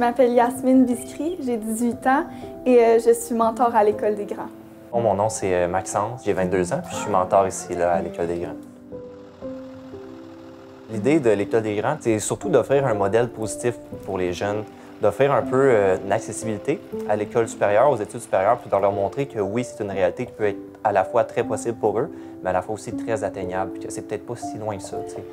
m'appelle Yasmine Biscry, j'ai 18 ans et je suis mentor à l'École des Grands. Mon nom, c'est Maxence, j'ai 22 ans, puis je suis mentor ici là, à l'École des Grands. L'idée de l'École des Grands, c'est surtout d'offrir un modèle positif pour les jeunes, d'offrir un peu une accessibilité à l'école supérieure, aux études supérieures, puis de leur montrer que oui, c'est une réalité qui peut être à la fois très possible pour eux, mais à la fois aussi très atteignable, puis que c'est peut-être pas si loin que ça, tu sais.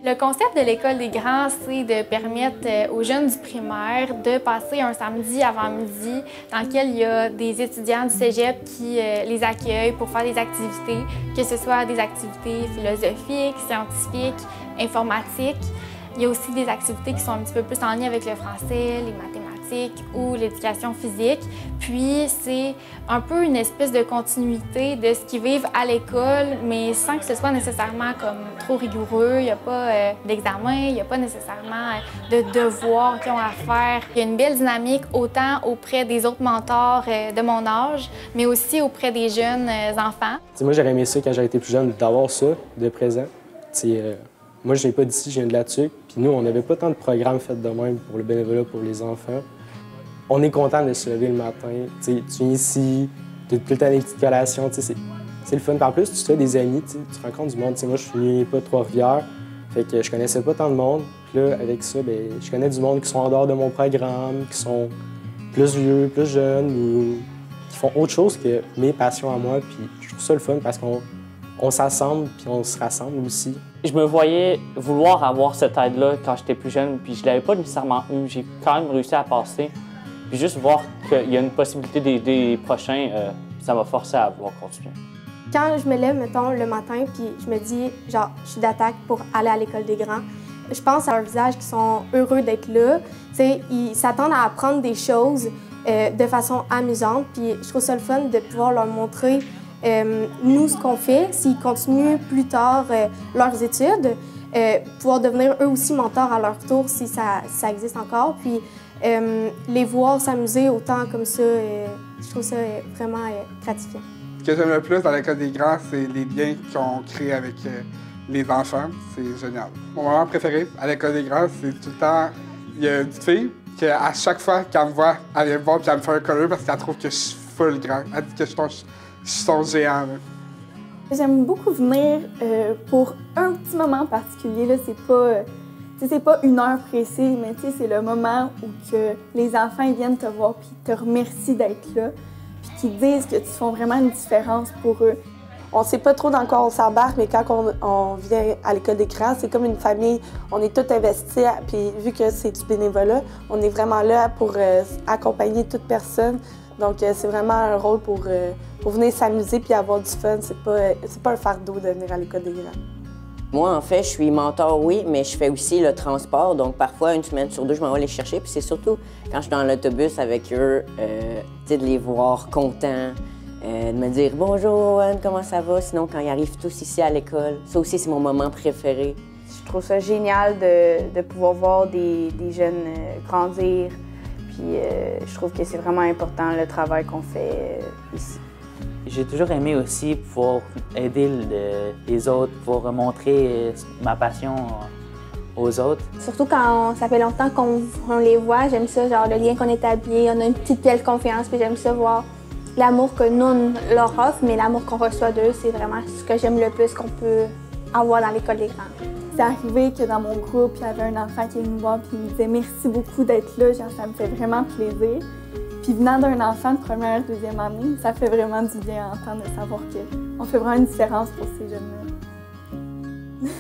Le concept de l'École des Grands, c'est de permettre aux jeunes du primaire de passer un samedi avant-midi dans lequel il y a des étudiants du cégep qui les accueillent pour faire des activités, que ce soit des activités philosophiques, scientifiques, informatiques. Il y a aussi des activités qui sont un petit peu plus en lien avec le français, les mathématiques ou l'éducation physique. Puis c'est un peu une espèce de continuité de ce qu'ils vivent à l'école, mais sans que ce soit nécessairement comme trop rigoureux. Il n'y a pas d'examen, il n'y a pas nécessairement de devoirs qu'ils ont à faire. Il y a une belle dynamique autant auprès des autres mentors de mon âge, mais aussi auprès des jeunes enfants. Moi, j'aurais aimé ça quand j'aurais été plus jeune, d'avoir ça de présent. Moi, je viens pas d'ici, je viens de la TUC. Puis nous, on n'avait pas tant de programmes faits de même pour le bénévolat pour les enfants. On est content de se lever le matin. Tu viens ici, tu as tout le temps des petites collations. C'est le fun. Puis en plus, tu te fais des amis, tu rencontres du monde. Moi, je suis venu pas de Trois-Rivières, fait que je connaissais pas tant de monde. Puis là, avec ça, bien, je connais du monde qui sont en dehors de mon programme, qui sont plus vieux, plus jeunes, ou qui font autre chose que mes passions à moi. Puis je trouve ça le fun parce qu'on s'assemble puis on se rassemble aussi. Je me voyais vouloir avoir cette aide-là quand j'étais plus jeune, puis je ne l'avais pas nécessairement eu. J'ai quand même réussi à passer. Puis juste voir qu'il y a une possibilité d'aider les prochains, ça m'a forcé à vouloir continuer. Quand je me lève, mettons, le matin, puis je me dis, genre, je suis d'attaque pour aller à l'École des Grands, je pense à leurs visages qui sont heureux d'être là. T'sais, ils s'attendent à apprendre des choses de façon amusante, puis je trouve ça le fun de pouvoir leur montrer nous, ce qu'on fait, s'ils continuent plus tard leurs études, pouvoir devenir eux aussi mentors à leur tour si ça existe encore, puis les voir s'amuser autant comme ça, je trouve ça vraiment gratifiant. Ce que j'aime le plus dans l'École des Grands, c'est les liens qu'on crée avec les enfants. C'est génial. Mon moment préféré à l'École des Grands, c'est tout le temps, il y a une petite fille qui, à chaque fois qu'elle me voit, elle vient me voir et elle me fait un colleux parce qu'elle trouve que je suis full grand. Elle dit que je suis son géant. J'aime beaucoup venir pour un petit moment particulier. C'est pas une heure précise, mais c'est le moment où que les enfants ils viennent te voir et te remercient d'être là, puis qu'ils disent que tu fais vraiment une différence pour eux. On ne sait pas trop dans quoi on s'embarque, mais quand on vient à l'École des Grands, c'est comme une famille. On est tous investis, puis vu que c'est du bénévolat, on est vraiment là pour accompagner toute personne. Donc, c'est vraiment un rôle pour venir s'amuser puis avoir du fun. C'est pas un fardeau de venir à l'École des Grands. Moi, en fait, je suis mentor, oui, mais je fais aussi le transport. Donc, parfois, une semaine sur deux, je m'en vais les chercher. Puis c'est surtout quand je suis dans l'autobus avec eux, de les voir contents, de me dire « Bonjour, Owen, comment ça va? » Sinon, quand ils arrivent tous ici à l'école, ça aussi, c'est mon moment préféré. Je trouve ça génial de pouvoir voir des jeunes grandir. Puis je trouve que c'est vraiment important le travail qu'on fait ici. J'ai toujours aimé aussi pouvoir aider les autres, pouvoir montrer ma passion aux autres. Surtout quand ça fait longtemps qu'on les voit, j'aime ça, genre le lien qu'on établit, on a une petite belle confiance, puis j'aime ça voir l'amour que nous on leur offre, mais l'amour qu'on reçoit d'eux, c'est vraiment ce que j'aime le plus qu'on peut avoir dans l'École des Grands. C'est arrivé que dans mon groupe, il y avait un enfant qui est venu me voir et il me disait « Merci beaucoup d'être là, genre, ça me fait vraiment plaisir. » Puis venant d'un enfant de première, deuxième année, ça fait vraiment du bien à entendre de savoir qu'on fait vraiment une différence pour ces jeunes-là.